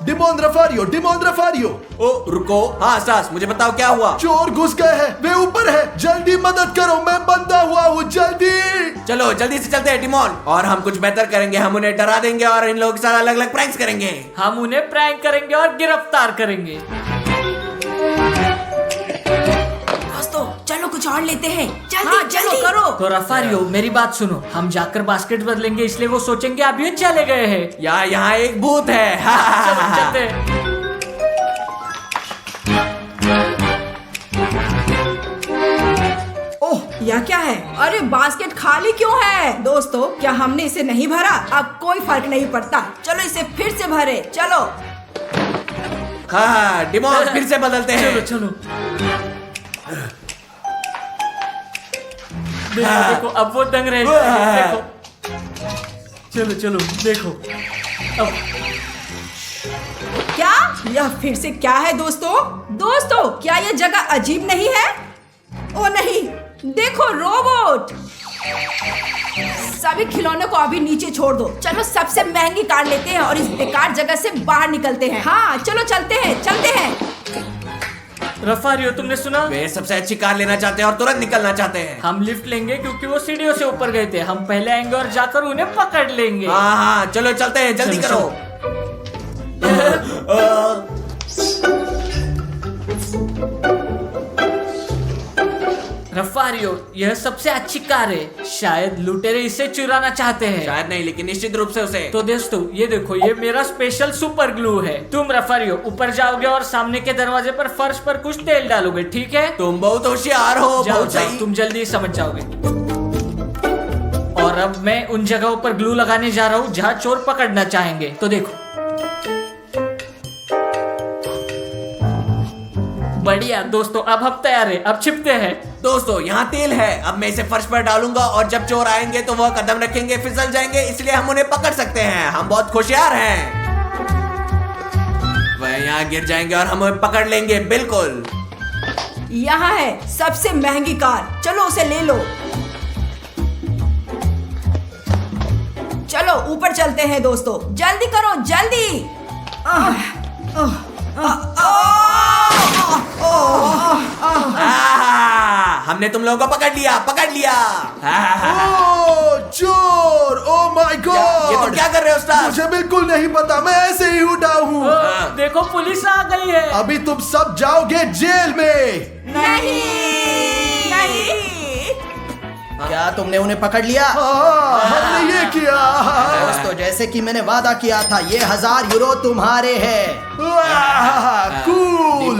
डिमोन रफारियो। ओ रुको, हाँ सास, मुझे बताओ क्या हुआ। चोर घुस गए हैं, वे ऊपर है, जल्दी मदद करो, मैं बंधा हुआ हूँ, जल्दी। चलो जल्दी से चलते हैं डिमोन, और हम कुछ बेहतर करेंगे। हम उन्हें डरा देंगे और इन लोगों के साथ अलग अलग प्रैंक्स करेंगे। हम उन्हें प्रैंक करेंगे और गिरफ्तार करेंगे। दोस्तों चलो कुछ और लेते हैं, जल्दी चलो करो। तो रफारियो मेरी बात सुनो, हम जाकर बास्केट बदलेंगे, इसलिए वो सोचेंगे आप ये चले गए हैं। यहाँ एक भूत है। चलो चलते हैं। ओह यह क्या है? अरे बास्केट खाली क्यों है? दोस्तों क्या हमने इसे नहीं भरा? अब कोई फर्क नहीं पड़ता, चलो इसे फिर से भरे। चलो हाँ डिमोन, फिर से बदलते हैं। चलो चलो। देखो देखो, अब वो दंग रहे हैं, देखो। चलो चलो देखो अब। क्या यह फिर से क्या है दोस्तों? दोस्तों क्या यह जगह अजीब नहीं है? ओ नहीं, देखो रोबोट। सभी खिलौनों को अभी नीचे छोड़ दो, चलो सबसे महंगी कार लेते हैं और इस बेकार जगह से बाहर निकलते हैं। हाँ चलो चलते हैं। रफारियो तुमने सुना? वे सबसे अच्छी कार लेना चाहते हैं और तुरंत निकलना चाहते हैं। हम लिफ्ट लेंगे क्योंकि वो सीढ़ियों से ऊपर गए थे। हम पहले आएंगे और जाकर उन्हें पकड़ लेंगे। हाँ चलो चलते हैं, जल्दी चलो, करो। रफारियो यह सबसे अच्छी कार है, शायद लुटेरे इसे चुराना चाहते हैं। शायद नहीं, लेकिन निश्चित रूप से उसे। तो दोस्तों ये देखो, ये मेरा स्पेशल सुपर ग्लू है। तुम रफारियो ऊपर जाओगे और सामने के दरवाजे पर फर्श पर कुछ तेल डालोगे, ठीक है? तुम बहुत होशियार हो, जाओ बहुत जाओ, सही। तुम जल्दी समझ जाओगे। और अब मैं उन जगहों पर ग्लू लगाने जा रहा हूँ जहाँ चोर पकड़ना चाहेंगे। तो देखो, बढ़िया दोस्तों, अब हम तैयार है, अब छिपते हैं। दोस्तों यहाँ तेल है, अब मैं इसे फर्श पर डालूंगा और जब चोर आएंगे तो वह कदम रखेंगे, फिसल जाएंगे, इसलिए हम उन्हें पकड़ सकते हैं। हम बहुत होशियार हैं। वह यहाँ गिर जाएंगे और हम उन्हें पकड़ लेंगे, बिल्कुल। यहाँ है सबसे महंगी कार, चलो उसे ले लो। चलो ऊपर चलते हैं दोस्तों, जल्दी करो जल्दी। हमने तुम लोगों को पकड़ लिया। ओह चोर, ओह माय ये गॉड। तुम क्या कर रहे हो उस्ताद? मुझे बिल्कुल नहीं पता, मैं ऐसे ही उठा हूँ। देखो पुलिस आ गई है। अभी तुम सब जाओगे जेल में। नहीं। क्या तुमने उन्हें पकड़ लिया? हमने ये किया। दोस्तों जैसे कि मैंने वादा किया था, ये 1000 यूरो तुम्हारे हैं। कूल।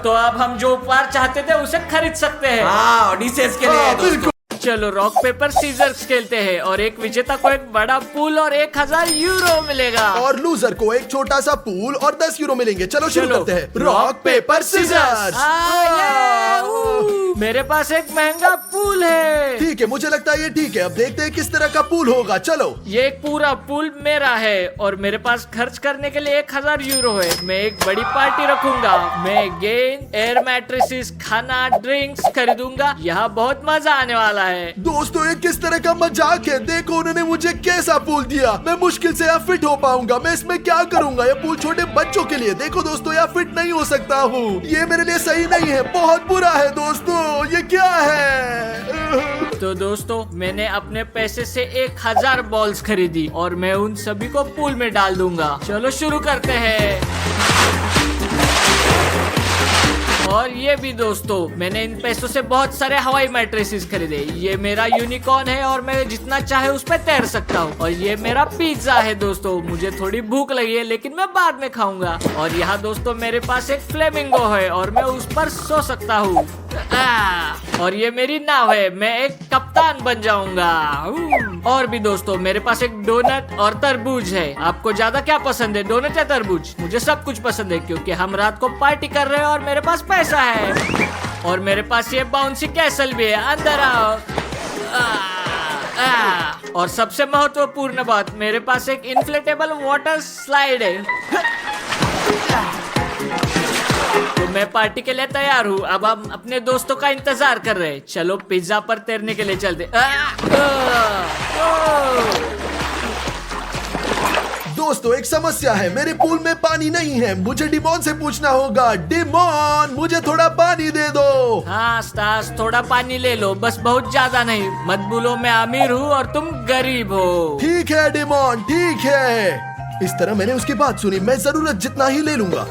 तो अब हम जो उपहार चाहते थे उसे खरीद सकते हैं। हाँ, ओडिसेस के लिए दोस्तों। बिल्कुल। चलो रॉक पेपर सीजर्स खेलते हैं और एक विजेता को एक बड़ा पूल और 1000 यूरो मिलेगा। और लूजर को एक छोटा सा पूल और 10 यूरो मिलेंगे। चलो शुरू चलो। करते हैं। Rock paper scissors. मेरे पास एक महंगा पूल है। ठीक है, मुझे लगता है ये ठीक है। अब देखते हैं किस तरह का पूल होगा। चलो। ये एक पूरा पूल मेरा है और मेरे पास खर्च करने के लिए 1000 यूरो है। मैं एक बड़ी पार्टी रखूंगा। मैं गेंद, एयर मैट्रेसेस, खाना, ड्रिंक्स खरीदूंगा। यहाँ बहुत मजा आने वाला है। दोस्तों ये किस तरह का मजाक है? देखो उन्होंने मुझे कैसा पूल दिया। मैं मुश्किल से यहाँ फिट हो पाऊंगा। मैं इसमें क्या करूंगा? ये पूल छोटे बच्चों के लिए। देखो दोस्तों, यहाँ फिट नहीं हो सकता हूँ। ये मेरे लिए सही नहीं है, बहुत बुरा है दोस्तों। ये क्या है? तो दोस्तों मैंने अपने पैसे से 1000 बॉल्स खरीदी और मैं उन सभी को पूल में डाल दूंगा। चलो शुरू करते हैं। और ये भी दोस्तों, मैंने इन पैसों से बहुत सारे हवाई मैट्रेसेस खरीदे। ये मेरा यूनिकॉर्न है और मैं जितना चाहे उस पर तैर सकता हूँ। और ये मेरा पिज्जा है दोस्तों। मुझे थोड़ी भूख लगी है लेकिन मैं बाद में खाऊंगा। और यहाँ दोस्तों मेरे पास एक फ्लेमिंगो है और मैं उस पर सो सकता हूँ। और ये मेरी नाव है, मैं एक कप्तान बन जाऊंगा। और भी दोस्तों मेरे पास एक डोनट और तरबूज है। आपको ज्यादा क्या पसंद है, डोनट या तरबूज? मुझे सब कुछ पसंद है क्योंकि हम रात को पार्टी कर रहे हैं और मेरे पास पैसा है। और मेरे पास ये बाउंसी कैसल भी है, अंदर आओ। और सबसे महत्वपूर्ण बात, मेरे पास एक इन्फ्लेटेबल वाटर स्लाइड है। तो मैं पार्टी के लिए तैयार हूँ। अब हम अपने दोस्तों का इंतजार कर रहे हैं। चलो पिज्जा पर तैरने के लिए चलते। दोस्तों एक समस्या है, मेरे पूल में पानी नहीं है। मुझे डिमोन से पूछना होगा। डिमोन, मुझे थोड़ा पानी दे दो। हाँ स्टास, थोड़ा पानी ले लो, बस बहुत ज्यादा नहीं। मत भूलो मैं अमीर हूँ और तुम गरीब हो। ठीक है डिमोन, ठीक है। इस तरह मैंने उसकी बात सुनी। मैं जरूरत जितना ही ले लूंगा।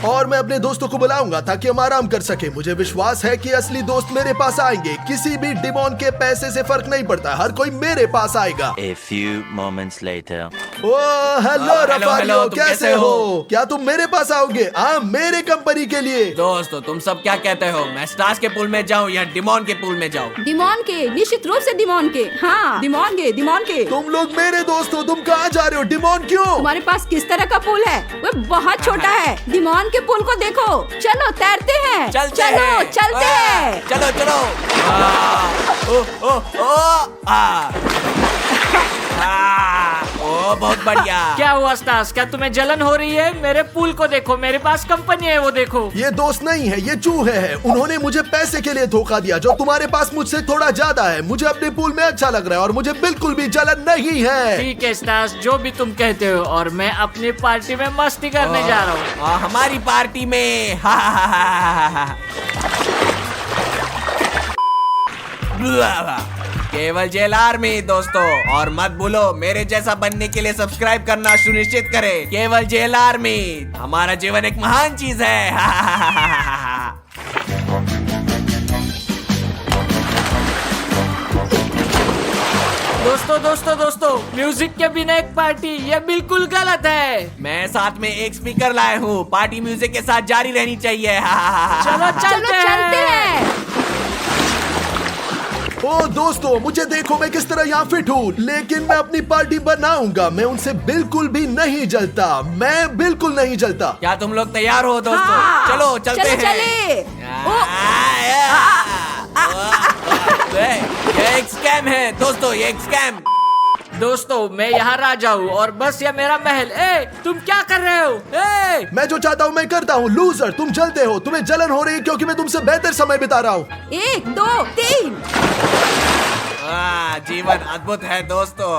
और मैं अपने दोस्तों को बुलाऊंगा ताकि हम आराम कर सके। मुझे विश्वास है कि असली दोस्त मेरे पास आएंगे। किसी भी डिमोन के पैसे से फर्क नहीं पड़ता, हर कोई मेरे पास आएगा। A few moments later. Oh hello Rafario, hello, तुम कैसे हो? क्या तुम मेरे पास आओगे? हाँ, मेरे कंपनी के लिए। दोस्तों तुम सब क्या कहते हो, मैं स्टार्स के पूल में जाऊं या डिमोन के पूल में जाऊं? डिमोन के, निश्चित रूप से डिमोन के। हाँ डिमोन के। तुम लोग मेरे दोस्त हो, तुम कहाँ जा रहे हो? डिमोन क्यों? तुम्हारे पास किस तरह का पुल है? वो बहुत छोटा है। डिमोन के पुल को देखो। चलो तैरते हैं। चलते चलो हैं। चलते हैं। चलो चलो। ओ बहुत बढ़िया। क्या हुआ स्टास, क्या तुम्हें जलन हो रही है? मेरे पूल को देखो, मेरे पास कंपनी है, वो देखो। ये दोस्त नहीं है, ये चूहे हैं। उन्होंने मुझे पैसे के लिए धोखा दिया जो तुम्हारे पास मुझसे थोड़ा ज्यादा है। मुझे अपने पूल में अच्छा लग रहा है और मुझे बिल्कुल भी जलन नहीं है। ठीक है स्टास, जो भी तुम कहते हो। और मैं अपनी पार्टी में मस्ती करने जा रहा हूँ। हमारी पार्टी में केवल जेल आर्मी दोस्तों। और मत भूलो मेरे जैसा बनने के लिए सब्सक्राइब करना सुनिश्चित करें। केवल जेल आर्मी, हमारा जीवन एक महान चीज है। दोस्तों, म्यूजिक के बिना एक पार्टी, ये बिल्कुल गलत है। मैं साथ में एक स्पीकर लाया हूँ। पार्टी म्यूजिक के साथ जारी रहनी चाहिए। चलो चलते हैं। ओ दोस्तों, मुझे देखो मैं किस तरह यहाँ फिट हूँ। लेकिन मैं अपनी पार्टी बनाऊंगा। मैं उनसे बिल्कुल भी नहीं जलता। मैं बिल्कुल नहीं जलता। क्या तुम लोग तैयार हो दोस्तों? हाँ। चलो चलते हैं। चले। ये एक स्कैम है दोस्तों, ये एक स्कैम। दोस्तों मैं यहाँ राजा हूँ और बस ये मेरा महल। तुम क्या कर रहे हो? मैं जो चाहता हूँ मैं करता हूँ। लूजर, तुम जलते हो। तुम्हें जलन हो रही है क्योंकि मैं तुमसे बेहतर समय बिता रहा हूँ। 1 2 3। जीवन अद्भुत है दोस्तों।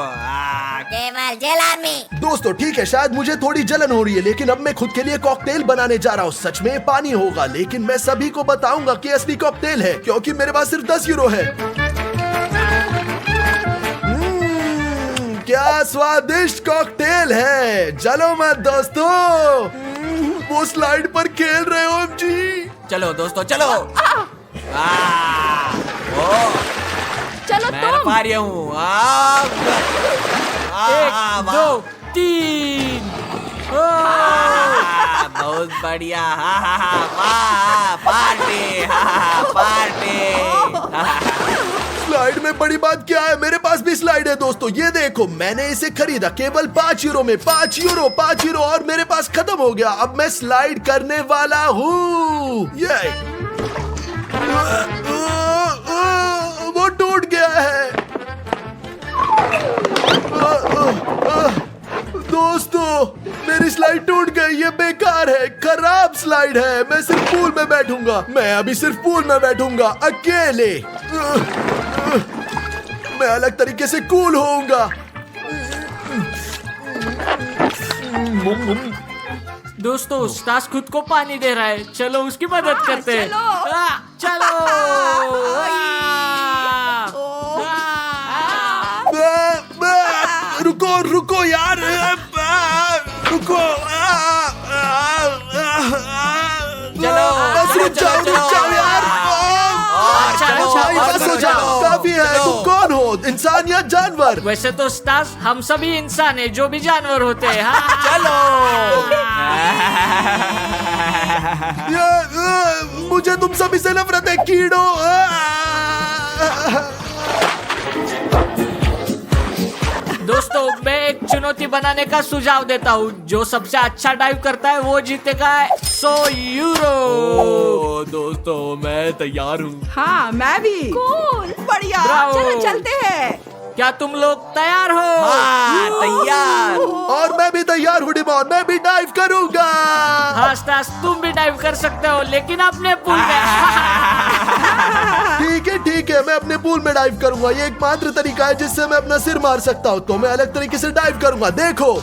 केवल जेल आर्मी। दोस्तों ठीक है, शायद मुझे थोड़ी जलन हो रही है, लेकिन अब मैं खुद के लिए कॉकटेल बनाने जा रहा हूँ। सच में पानी होगा, लेकिन मैं सभी को बताऊंगा कि असली कॉकटेल है क्योंकि मेरे पास सिर्फ 10 यूरो है। क्या स्वादिष्ट कॉकटेल है। चलो मत दोस्तों, वो स्लाइड पर खेल रहे हो जी। चलो दोस्तों चलो। चलो मैं तुम। पा रहा हूँ। 1 2 3। बहुत बढ़िया। Party party. स्लाइड में बड़ी बात क्या है, मेरे पास भी स्लाइड है दोस्तों। ये देखो, मैंने इसे खरीदा केवल 5 यूरो में। 5 यूरो और मेरे पास खत्म हो गया। अब मैं स्लाइड करने वाला हूँ। ये वो टूट गया है। दोस्तों मेरी स्लाइड टूट गई। ये बेकार है, खराब स्लाइड है। मैं सिर्फ पूल में बैठूंगा। मैं अभी सिर्फ पूल में बैठूंगा अकेले। मैं अलग तरीके से कूल होऊंगा। दोस्तों स्टास खुद को पानी दे रहा है, चलो उसकी मदद करते हैं। चलो। रुको यार, रुको। चलो बस रुक जाओ यार। बस हो जाओ, काफी है। तुम कौन हो, इंसान या जानवर? वैसे तो स्टास हम सभी इंसान हैं, जो भी जानवर होते हैं। हाँ। चलो। मुझे तुम सभी से नफरत है कीड़ो। दोस्तों मैं एक चुनौती बनाने का सुझाव देता हूँ। जो सबसे अच्छा डाइव करता है वो जीतेगा 100 यूरो। दोस्तों मैं तैयार हूँ। हाँ मैं भी। कूल, बढ़िया। ब्रावो। चलो चलते हैं। क्या तुम लोग तैयार हो? हाँ, तैयार। और मैं भी तैयार हूँ डिमॉन, मैं भी डाइव करूंगा। हाँ स्टास, तुम भी डाइव कर सकते हो, लेकिन अपने पूल में। ठीक है, मैं अपने पूल में डाइव करूंगा। ये एकमात्र तरीका है जिससे मैं अपना सिर मार सकता हूँ, तो मैं अलग तरीके से डाइव करूंगा। देखो,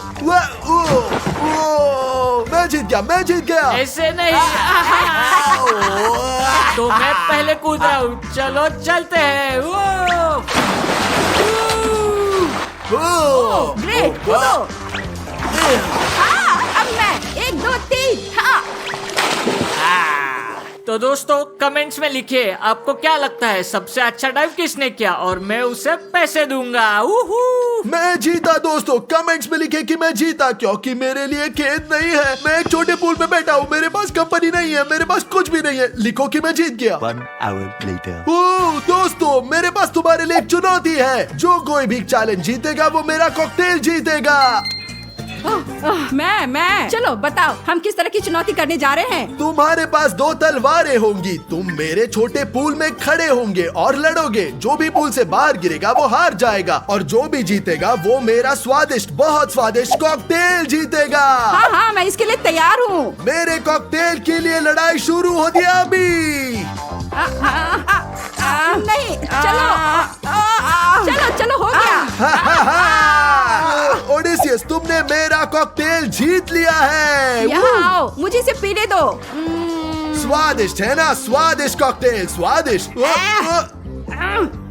मैं जीत गया। ऐसे नहीं। तो मैं पहले कूद रहा हूँ, चलो चलते हैं। ग्रेट, कूदो। हाँ, अब मैं 1 2 3। हाँ। तो दोस्तों कमेंट्स में लिखिए आपको क्या लगता है सबसे अच्छा डाइव किसने किया, और मैं उसे पैसे दूंगा। मैं जीता दोस्तों, कमेंट्स में लिखे कि मैं जीता, क्योंकि मेरे लिए खेद नहीं है। मैं एक छोटे पूल में बैठा हूँ, मेरे पास कंपनी नहीं है, मेरे पास कुछ भी नहीं है। लिखो कि मैं जीत गया। 1 hour later. ओह दोस्तों, मेरे पास तुम्हारे लिए एक चुनौती है। जो कोई भी चैलेंज जीतेगा वो मेरा कॉकटेल जीतेगा। मैं चलो बताओ, हम किस तरह की चुनौती करने जा रहे हैं? तुम्हारे पास 2 तलवारें होंगी। तुम मेरे छोटे पूल में खड़े होंगे और लड़ोगे। जो भी पूल से बाहर गिरेगा वो हार जाएगा, और जो भी जीतेगा वो मेरा बहुत स्वादिष्ट कॉकटेल जीतेगा। हाँ, मैं इसके लिए तैयार हूँ। मेरे कॉकटेल के लिए लड़ाई शुरू होती है अभी। नहीं, चलो हो गया। ओडिसियस, तुमने मेरा कॉकटेल जीत लिया है। यहाँ आओ, मुझे इसे पीने दो। स्वादिष्ट है ना, स्वादिष्ट कॉकटेल, स्वादिष्ट।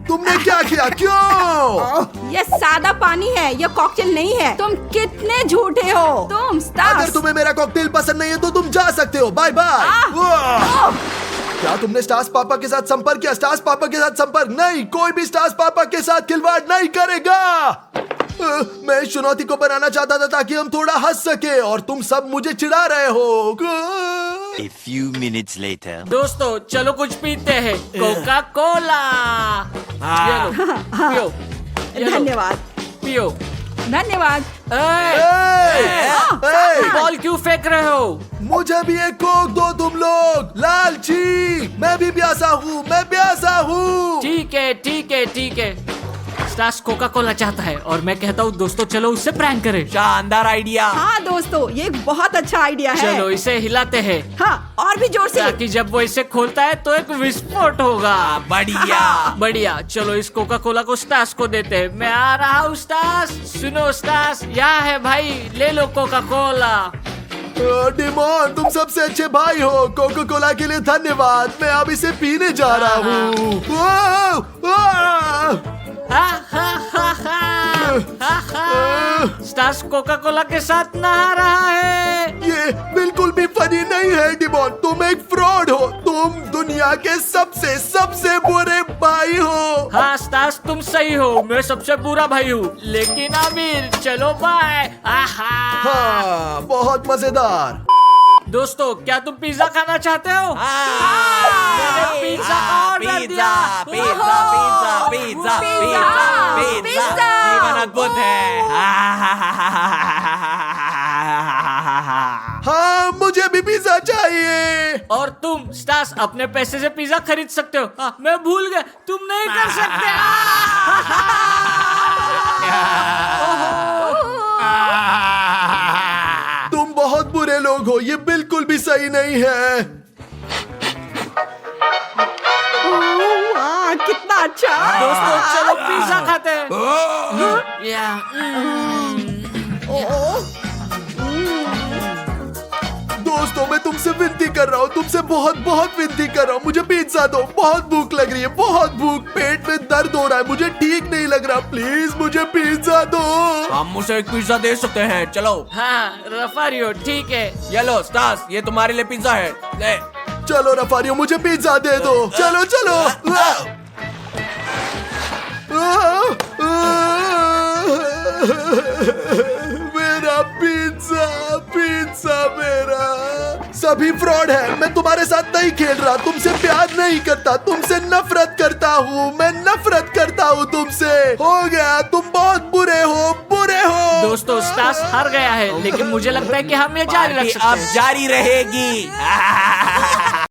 तुमने क्या किया? क्यों? ये सादा पानी है, ये कॉकटेल नहीं है। तुम कितने झूठे हो तुम स्टार्स। अगर तुम्हें मेरा कॉकटेल पसंद नहीं है तो तुम जा सकते हो। Bye bye. क्या तुमने स्टार्स पापा के साथ संपर्क किया? स्टार्स पापा के साथ संपर्क नहीं, कोई भी स्टार्स पापा के साथ खिलवाड़ नहीं करेगा। मैं इस चुनौती को बनाना चाहता था ताकि हम थोड़ा हंस सके, और तुम सब मुझे चिढ़ा रहे हो। A few minutes later. दोस्तों चलो कुछ पीते हैं। Coca Cola. ये लो, पियो। ये लो, धन्यवाद। पियो। धन्यवाद। बॉल क्यों फेंक रहे हो? मुझे भी एक कोक दो तुम लोग, लालची। मैं भी प्यासा हूँ। ठीक है। स्टार्स कोका कोला चाहता है, और मैं कहता हूँ दोस्तों चलो उससे प्रैंक करें। शानदार आइडिया। हाँ दोस्तों, ये एक बहुत अच्छा आइडिया है। चलो इसे हिलाते हैं, हाँ, और भी जोर से। ताकि जब वो इसे खोलता है तो एक विस्फोट होगा। बढ़िया। चलो इस कोका कोला को स्टार्स को देते हैं। मैं आ रहा हूँ स्टार्स। सुनो स्टार्स, यहाँ है भाई, ले लो कोका कोला। डिमॉन, तुम सबसे अच्छे भाई हो। कोका कोला के लिए धन्यवाद। मैं अब इसे पीने जा रहा हूँ। स्टार्स कोका कोला के साथ नहा रहा है। ये बिल्कुल भी फनी नहीं है डिमॉन, तुम एक फ्रॉड हो। तुम दुनिया के सबसे बुरे भाई हो। हाँ स्टार्स, तुम सही हो, मैं सबसे बुरा भाई हूँ, लेकिन आमिर चलो बाय। हाँ, बहुत मजेदार। दोस्तों क्या तुम पिज्जा खाना चाहते हो? मैंने पिज्जा ऑर्डर दिया। पिज्जा। जीवन अद्भुत है। हाँ, मुझे भी पिज्जा चाहिए। और तुम स्टार्स अपने पैसे से पिज्जा खरीद सकते हो। मैं भूल गया, तुम नहीं कर सकते। तुम बहुत बुरे लोग हो, ये बिल्कुल भी सही नहीं है। वाह, कितना अच्छा। दोस्तों चलो पिज्जा खाते हैं। दोस्तों मैं तुमसे विनती कर रहा हूँ, तुमसे बहुत विनती कर रहा हूँ, मुझे पिज्जा दो। बहुत भूख लग रही है, बहुत भूख। पेट में दर्द हो रहा है, मुझे ठीक नहीं लग रहा। प्लीज मुझे पिज्जा दो। हम उसे एक पिज्जा दे सकते हैं, चलो। हाँ रफारियो, ठीक है। ये लो स्टार्स, ये तुम्हारे लिए पिज्जा है, ले। चलो रफारियो, मुझे पिज्जा दे दो। चलो। मेरा पिज्जा मेरा। सभी फ्रॉड है, मैं तुम्हारे साथ नहीं खेल रहा, तुमसे प्यार नहीं करता, तुमसे नफरत करता हूँ। मैं नफरत करता हूँ तुमसे। हो गया, तुम बहुत बुरे हो। दोस्तों स्टार्स हार गया है, लेकिन मुझे लगता है कि हम ये जारी रख सकते हैं। अब जारी रहेगी।